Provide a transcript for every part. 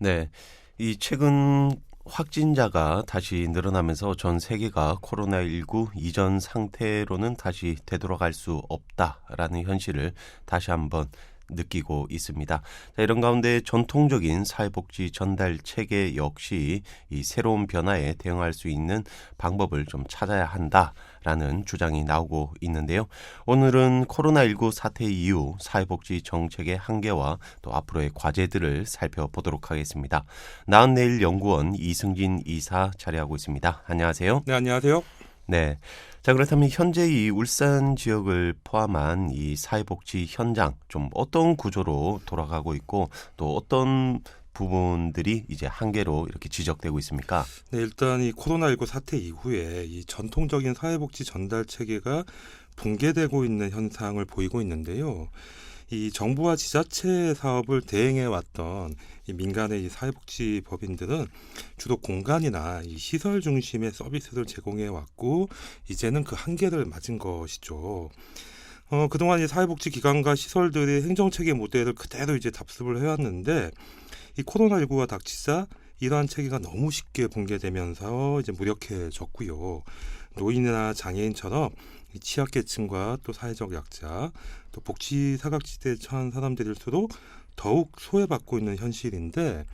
네, 이 최근 확진자가 다시 늘어나면서 전 세계가 코로나19 이전 상태로는 다시 되돌아갈 수 없다라는 현실을 다시 한번 느끼고 있습니다. 자, 이런 가운데 전통적인 사회복지 전달 체계 역시 이 새로운 변화에 대응할 수 있는 방법을 좀 찾아야 한다라는 주장이 나오고 있는데요. 오늘은 코로나19 사태 이후 사회복지 정책의 한계와 또 앞으로의 과제들을 살펴보도록 하겠습니다. 나은내일 연구원 이승진 이사 자리하고 있습니다. 안녕하세요. 네, 안녕하세요. 네. 자, 그렇다면 현재 이 울산 지역을 포함한 이 사회복지 현장 좀 어떤 구조로 돌아가고 있고 또 어떤 부분들이 이제 한계로 이렇게 지적되고 있습니까? 네, 일단 이 코로나19 사태 이후에 이 전통적인 사회복지 전달 체계가 붕괴되고 있는 현상을 보이고 있는데요. 이 정부와 지자체 사업을 대행해 왔던 이 민간의 이 사회복지 법인들은 주로 공간이나 이 시설 중심의 서비스를 제공해 왔고 이제는 그 한계를 맞은 것이죠. 그동안 이 사회복지 기관과 시설들의 행정체계 모델을 그대로 이제 답습을 해왔는데 이 코로나19가 닥치자 이러한 체계가 너무 쉽게 붕괴되면서 이제 무력해졌고요. 노인이나 장애인처럼 이 취약계층과 또 사회적 약자, 또 복지 사각지대에 처한 사람들일수록 더욱 소외받고 있는 현실인데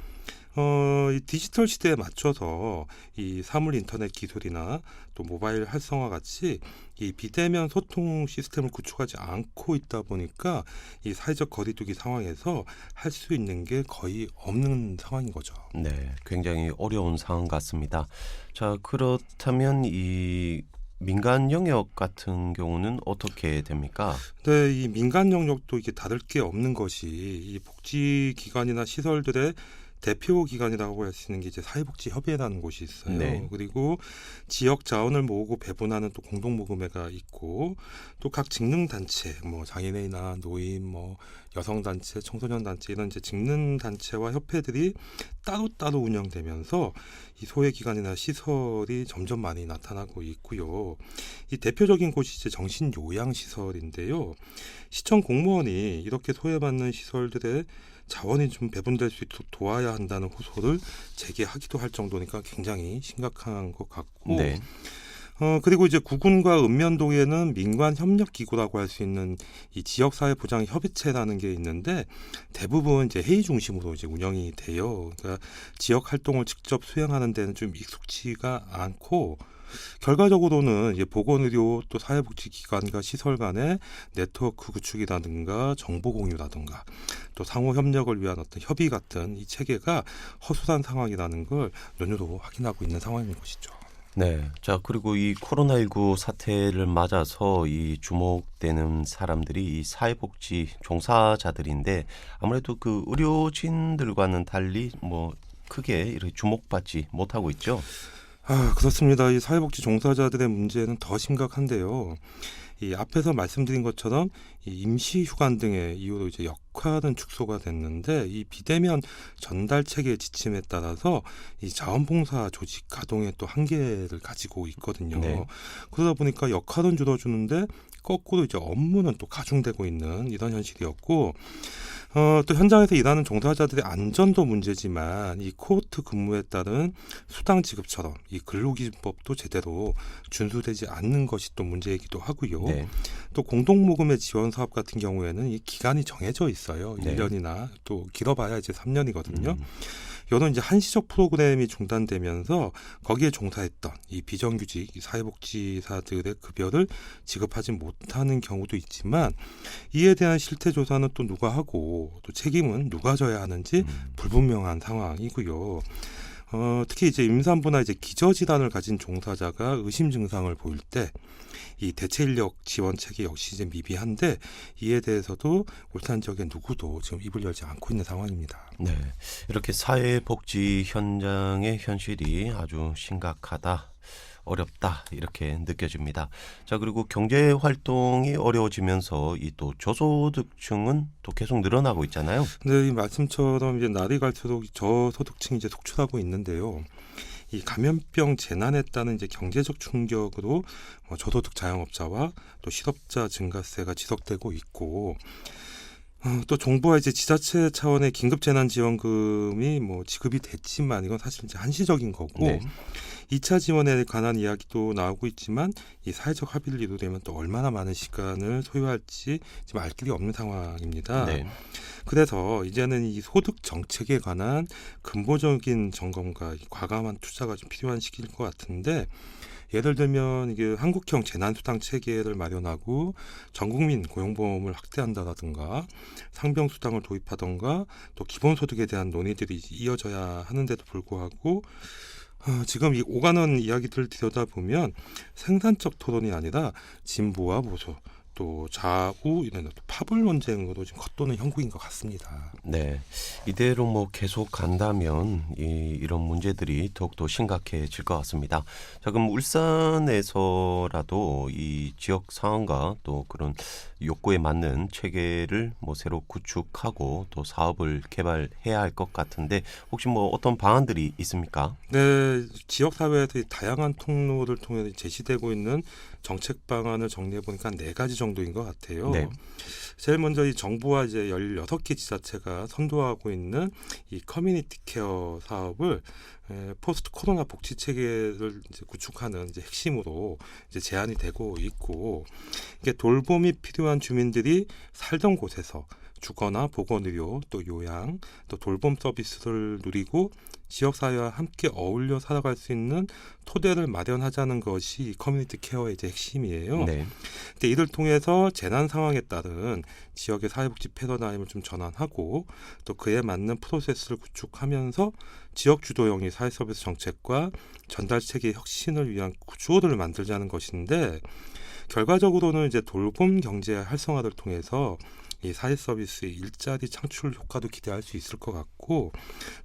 이 디지털 시대에 맞춰서 이 사물 인터넷 기술이나 또 모바일 활성화 같이 이 비대면 소통 시스템을 구축하지 않고 있다 보니까 이 사회적 거리두기 상황에서 할 수 있는 게 거의 없는 상황인 거죠. 네, 굉장히 어려운 상황 같습니다. 자, 그렇다면 이 민간 영역 같은 경우는 어떻게 됩니까? 네, 이 민간 영역도 이게 다를 게 없는 것이 이 복지 기관이나 시설들의 대표 기관이라고 할 수 있는 게 이제 사회복지협의회라는 곳이 있어요. 네. 그리고 지역 자원을 모으고 배분하는 또 공동모금회가 있고 또 각 직능단체, 뭐 장애인이나 노인, 뭐 여성단체, 청소년단체 이런 이제 직능단체와 협회들이 따로따로 운영되면서 이 소외기관이나 시설이 점점 많이 나타나고 있고요. 이 대표적인 곳이 이제 정신요양시설인데요. 시청 공무원이 이렇게 소외받는 시설들의 자원이 좀 배분될 수 있도록 도와야 한다는 호소를 제기하기도 할 정도니까 굉장히 심각한 것 같고 네. 그리고 이제 구군과 읍면동에는 민관협력기구라고 할 수 있는 이 지역사회보장협의체라는 게 있는데 대부분 이제 회의 중심으로 이제 운영이 돼요. 그러니까 지역 활동을 직접 수행하는 데는 좀 익숙치가 않고 결과적으로는 이제 보건의료 또 사회복지기관과 시설 간의 네트워크 구축이라든가 정보 공유라든가 또 상호 협력을 위한 어떤 협의 같은 이 체계가 허술한 상황이라는 걸 연휴로 확인하고 있는 상황인 것이죠. 네. 자, 그리고 이 코로나19 사태를 맞아서 이 주목되는 사람들이 이 사회복지 종사자들인데 아무래도 그 의료진들과는 달리 뭐 크게 이렇게 주목받지 못하고 있죠. 그렇습니다. 이 사회복지 종사자들의 문제는 더 심각한데요. 이 앞에서 말씀드린 것처럼 이 임시휴관 등의 이유로 이제 역할은 축소가 됐는데 이 비대면 전달 체계의 지침에 따라서 이 자원봉사 조직 가동의 또 한계를 가지고 있거든요. 네. 그러다 보니까 역할은 줄어주는데 거꾸로 이제 업무는 또 가중되고 있는 이런 현실이었고 또 현장에서 일하는 종사자들의 안전도 문제지만 이 코호트 근무에 따른 수당 지급처럼 이 근로기준법도 제대로 준수되지 않는 것이 또 문제이기도 하고요. 네. 또 공동모금의 지원 사업 같은 경우에는 이 기간이 정해져 있어요. 네. 1년이나 또 길어봐야 이제 3년이거든요. 음. 이런 이제 한시적 프로그램이 중단되면서 거기에 종사했던 이 비정규직 이 사회복지사들의 급여를 지급하지 못하는 경우도 있지만 이에 대한 실태 조사는 또 누가 하고 또 책임은 누가 져야 하는지 불분명한 상황이고요. 특히 이제 임산부나 이제 기저질환을 가진 종사자가 의심 증상을 보일 때 이 대체 인력 지원 체계 역시 이제 미비한데 이에 대해서도 울산 지역의 누구도 지금 입을 열지 않고 있는 상황입니다. 네. 이렇게 사회복지 현장의 현실이 아주 심각하다. 어렵다 이렇게 느껴집니다. 자, 그리고 경제 활동이 어려워지면서 이 또 저소득층은 또 계속 늘어나고 있잖아요. 근데 이 말씀처럼 이제 날이 갈수록 저소득층이 이제 속출하고 있는데요. 이 감염병 재난에 따른 이제 경제적 충격으로 저소득 자영업자와 또 실업자 증가세가 지속되고 있고 또 정부와 이제 지자체 차원의 긴급재난지원금이 뭐 지급이 됐지만 이건 사실 이제 한시적인 거고 네. 2차 지원에 관한 이야기도 나오고 있지만 이 사회적 합의를 이루려면 또 얼마나 많은 시간을 소요할지 지금 알 길이 없는 상황입니다. 네. 그래서 이제는 이 소득 정책에 관한 근본적인 점검과 이 과감한 투자가 좀 필요한 시기일 것 같은데 예를 들면 이게 한국형 재난수당 체계를 마련하고 전국민 고용보험을 확대한다라든가 상병수당을 도입하던가 또 기본소득에 대한 논의들이 이어져야 하는데도 불구하고 지금 이 오가는 이야기들을 들여다보면 생산적 토론이 아니라 진보와 보수 또 좌우 이런 파벌 논쟁으로 지금 겉도는 형국인 것 같습니다. 네, 이대로 뭐 계속 간다면 이런 문제들이 더욱더 심각해질 것 같습니다. 자, 그럼 울산에서라도 이 지역 상황과 또 그런 욕구에 맞는 체계를 뭐 새로 구축하고 또 사업을 개발해야 할 것 같은데 혹시 뭐 어떤 방안들이 있습니까? 네, 지역 사회에서 이 다양한 통로를 통해 제시되고 있는 정책 방안을 정리해 보니까 4가지 정도인 것 같아요. 네. 제일 먼저 이 정부와 이제 16개 지자체가 선도하고 있는 이 커뮤니티 케어 사업을 포스트 코로나 복지 체계를 이제 구축하는 이제 핵심으로 이제 제안이 되고 있고 이게 돌봄이 필요한 주민들이 살던 곳에서 주거나 보건의료 또 요양 또 돌봄 서비스를 누리고 지역사회와 함께 어울려 살아갈 수 있는 토대를 마련하자는 것이 이 커뮤니티 케어의 이제 핵심이에요. 네. 근데 이를 통해서 재난 상황에 따른 지역의 사회복지 패러다임을 좀 전환하고 또 그에 맞는 프로세스를 구축하면서 지역 주도형의 사회서비스 정책과 전달 체계 혁신을 위한 구조를 만들자는 것인데 결과적으로는 이제 돌봄 경제 활성화를 통해서 이 사회 서비스의 일자리 창출 효과도 기대할 수 있을 것 같고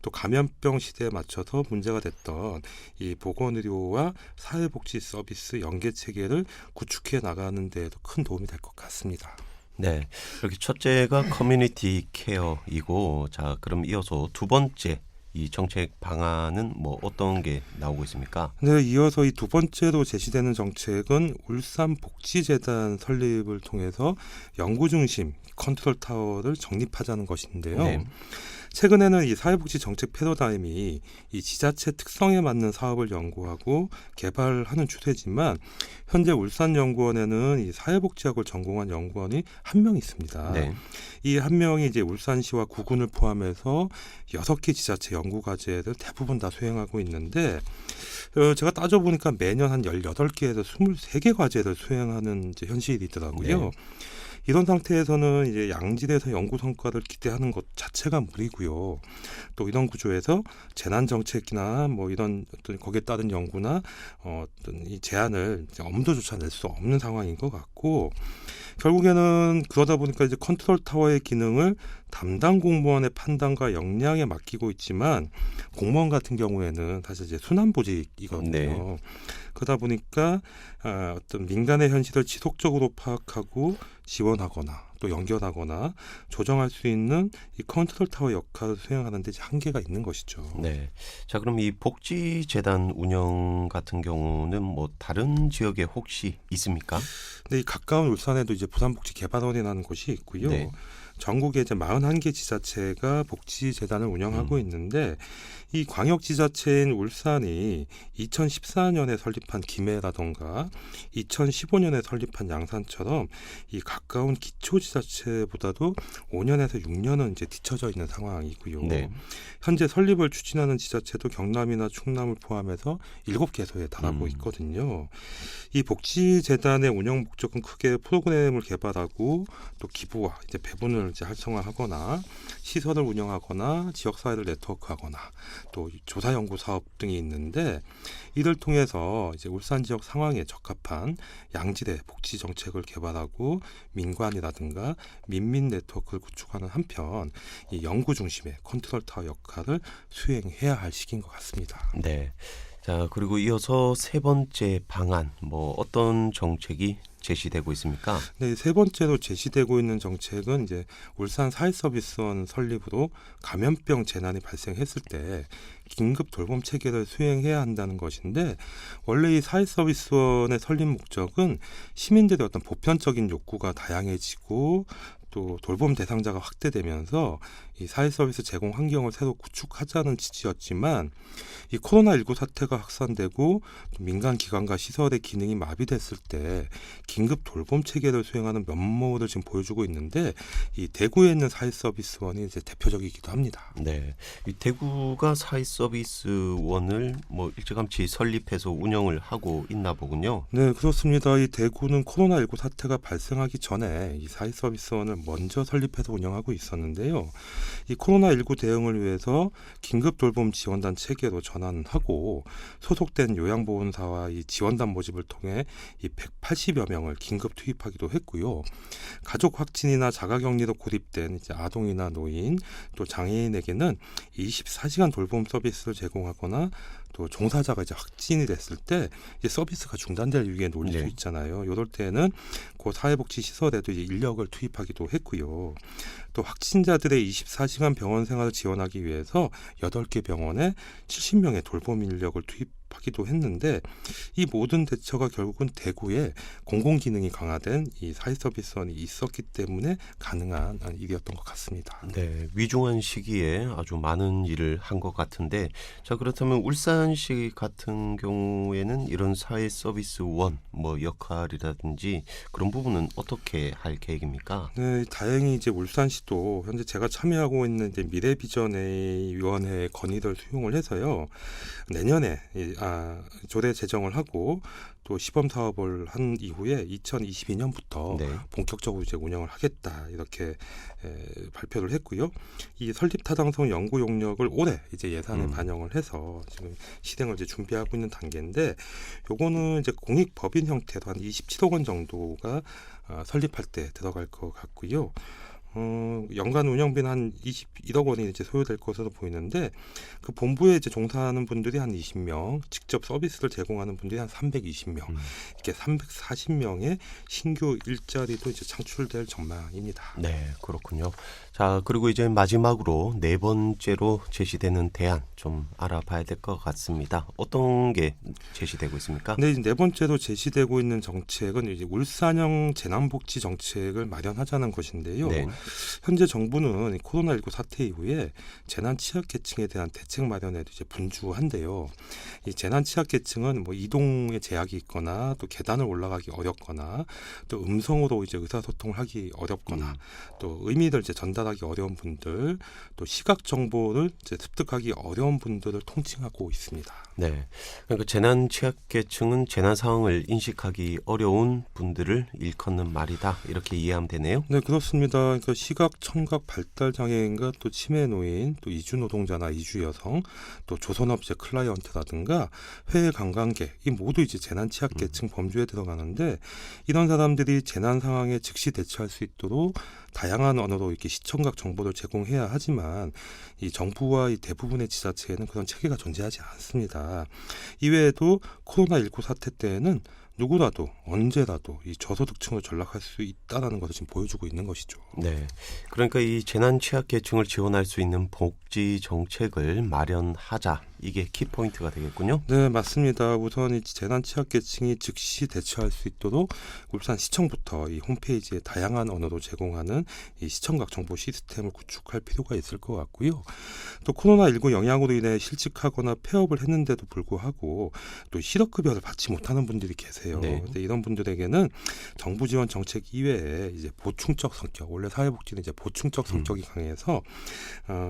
또 감염병 시대에 맞춰서 문제가 됐던 이 보건의료와 사회복지 서비스 연계 체계를 구축해 나가는 데에도 큰 도움이 될 것 같습니다. 네, 이렇게 첫째가 커뮤니티 케어이고, 자, 그럼 이어서 두 번째 이 정책 방안은 뭐 어떤 게 나오고 있습니까? 네, 이어서 이 두 번째로 제시되는 정책은 울산복지재단 설립을 통해서 연구 중심 컨트롤 타워를 정립하자는 것인데요. 네. 최근에는 이 사회복지 정책 패러다임이 이 지자체 특성에 맞는 사업을 연구하고 개발하는 추세지만 현재 울산연구원에는 이 사회복지학을 전공한 연구원이 한 명 있습니다. 네. 이 한 명이 이제 울산시와 구군을 포함해서 6개 지자체 연구 과제를 대부분 다 수행하고 있는데 제가 따져보니까 매년 한 18개에서 23개 과제를 수행하는 이제 현실이 있더라고요. 네. 이런 상태에서는 이제 양질에서 연구 성과를 기대하는 것 자체가 무리고요. 또 이런 구조에서 재난 정책이나 뭐 이런 어떤 거기에 따른 연구나 어떤 이 제안을 이제 엄두조차 낼 수 없는 상황인 것 같고 결국에는 그러다 보니까 이제 컨트롤 타워의 기능을 담당 공무원의 판단과 역량에 맡기고 있지만 공무원 같은 경우에는 사실 이제 순환보직이거든요. 네. 그러다 보니까 어떤 민간의 현실을 지속적으로 파악하고 지원하거나 또 연결하거나 조정할 수 있는 이 컨트롤 타워 역할을 수행하는 데 이제 한계가 있는 것이죠. 네. 자, 그럼 이 복지재단 운영 같은 경우는 뭐 다른 지역에 혹시 있습니까? 근데 이 가까운 울산에도 이제 부산복지개발원이라는 곳이 있고요. 네. 전국에 이제 41개 지자체가 복지재단을 운영하고 있는데 이 광역지자체인 울산이 2014년에 설립한 김해라던가 2015년에 설립한 양산처럼 이 가까운 기초지자체보다도 5년에서 6년은 이제 뒤처져 있는 상황이고요. 네. 현재 설립을 추진하는 지자체도 경남이나 충남을 포함해서 7개소에 달하고 있거든요. 이 복지재단의 운영 목적은 크게 프로그램을 개발하고 또 기부와 이제 배분을 이제 활성화하거나 시설을 운영하거나 지역사회를 네트워크하거나 또 조사 연구 사업 등이 있는데 이를 통해서 이제 울산 지역 상황에 적합한 양질의 복지 정책을 개발하고 민관이라든가 민민 네트워크를 구축하는 한편 이 연구 중심의 컨트롤 타워 역할을 수행해야 할 시기인 것 같습니다. 네. 자, 그리고 이어서 세 번째 방안, 뭐 어떤 정책이 제시되고 있습니까? 네, 세 번째로 제시되고 있는 정책은 이제 울산 사회서비스원 설립으로 감염병 재난이 발생했을 때 긴급 돌봄 체계를 수행해야 한다는 것인데 원래 이 사회서비스원의 설립 목적은 시민들의 어떤 보편적인 욕구가 다양해지고 또 돌봄 대상자가 확대되면서 이 사회 서비스 제공 환경을 새로 구축하자는 취지였지만 이 코로나19 사태가 확산되고 또 민간 기관과 시설의 기능이 마비됐을 때 긴급 돌봄 체계를 수행하는 면모를 지금 보여주고 있는데 이 대구에 있는 사회 서비스원이 이제 대표적이기도 합니다. 네, 이 대구가 사회 서비스원을 뭐 일찌감치 설립해서 운영을 하고 있나 보군요. 네, 그렇습니다. 이 대구는 코로나19 사태가 발생하기 전에 이 사회 서비스원을 먼저 설립해서 운영하고 있었는데요. 이 코로나19 대응을 위해서 긴급 돌봄 지원단 체계로 전환하고 소속된 요양보험사와 이 지원단 모집을 통해 이 180여 명을 긴급 투입하기도 했고요. 가족 확진이나 자가격리로 고립된 이제 아동이나 노인 또 장애인에게는 24시간 돌봄 서비스를 제공하거나 또 종사자가 이제 확진이 됐을 때 이제 서비스가 중단될 위기에 놓일 수 있잖아요. 이럴 때는 그 사회복지 시설에도 이제 인력을 투입하기도 했고요. 또 확진자들의 24시간 병원 생활을 지원하기 위해서 8개 병원에 70명의 돌봄 인력을 투입하기도 했는데 이 모든 대처가 결국은 대구에 공공기능이 강화된 이 사회서비스원이 있었기 때문에 가능한 일이었던 것 같습니다. 네, 위중한 시기에 아주 많은 일을 한 것 같은데, 자 그렇다면 울산시 같은 경우에는 이런 사회 서비스원 뭐 역할이라든지 그런 부분은 어떻게 할 계획입니까? 네, 다행히 이제 울산시도 현재 제가 참여하고 있는 이제 미래비전의 위원회 건의를 수용을 해서요. 내년에 조례 제정을 하고 또 시범 사업을 한 이후에 2022년부터 네. 본격적으로 이제 운영을 하겠다 이렇게 발표를 했고요. 이 설립 타당성 연구 용역을 올해 이제 예산에 반영을 해서 지금 실행을 이제 준비하고 있는 단계인데, 요거는 이제 공익 법인 형태로 한 27억 원 정도가 설립할 때 들어갈 것 같고요. 연간 운영비는 한 21억 원이 이제 소요될 것으로 보이는데, 그 본부에 이제 종사하는 분들이 한 20명, 직접 서비스를 제공하는 분들이 한 320명, 이렇게 340명의 신규 일자리도 이제 창출될 전망입니다. 네, 그렇군요. 자, 그리고 이제 마지막으로 네 번째로 제시되는 대안 좀 알아봐야 될 것 같습니다. 어떤 게 제시되고 있습니까? 네, 네 번째로 제시되고 있는 정책은 이제 울산형 재난복지 정책을 마련하자는 것인데요. 네. 현재 정부는 코로나19 사태 이후에 재난 취약계층에 대한 대책 마련에도 이제 분주한데요. 이 재난 취약계층은 뭐 이동에 제약이 있거나 또 계단을 올라가기 어렵거나 또 음성으로 이제 의사소통을 하기 어렵거나 또 의미를 이제 전달하기 어려운 분들, 또 시각 정보를 이제 습득하기 어려운 분들을 통칭하고 있습니다. 네, 그러니까 재난 취약계층은 재난 상황을 인식하기 어려운 분들을 일컫는 말이다. 이렇게 이해하면 되네요. 네, 그렇습니다. 그러니까 시각, 청각, 발달 장애인과 또 치매 노인, 또 이주 노동자나 이주 여성, 또 조선업체 클라이언트라든가 해외 관광객, 이 모두 이제 재난 취약계층 범주에 들어가는데, 이런 사람들이 재난 상황에 즉시 대처할 수 있도록 다양한 언어로 이렇게 시청각 정보를 제공해야 하지만 이 정부와 이 대부분의 지자체에는 그런 체계가 존재하지 않습니다. 이외에도 코로나19 사태 때에는 누구라도 언제라도 이 저소득층을 전락할 수 있다는 것을 지금 보여주고 있는 것이죠. 네, 그러니까 이 재난 취약계층을 지원할 수 있는 복지 정책을 마련하자. 이게 키포인트가 되겠군요. 네, 맞습니다. 우선 이 재난 취약계층이 즉시 대처할 수 있도록 울산시청부터 이 홈페이지에 다양한 언어로 제공하는 이 시청각 정보 시스템을 구축할 필요가 있을 것 같고요. 또 코로나19 영향으로 인해 실직하거나 폐업을 했는데도 불구하고 또 실업급여를 받지 못하는 분들이 계세요. 네. 근데 이런 분들에게는 정부 지원 정책 이외에 이제 보충적 성격, 원래 사회복지는 이제 보충적 성격이 강해서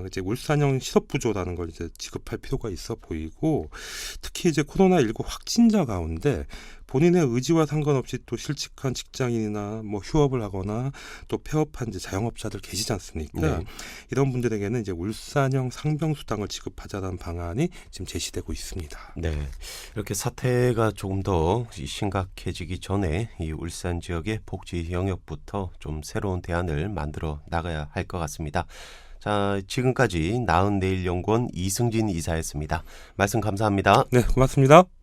이제 울산형 실업부조라는 걸 이제 지급할 필요가 있어 보이고, 특히 이제 코로나19 확진자 가운데 본인의 의지와 상관없이 또 실직한 직장인이나 뭐 휴업을 하거나 또 폐업한 이제 자영업자들 계시지 않습니까? 네. 이런 분들에게는 이제 울산형 상병수당을 지급하자는 방안이 지금 제시되고 있습니다. 네, 이렇게 사태가 조금 더 심각해지기 전에 이 울산 지역의 복지 영역부터 좀 새로운 대안을 만들어 나가야 할 것 같습니다. 자, 지금까지 나은내일연구원 이승진 이사였습니다. 말씀 감사합니다. 네, 고맙습니다.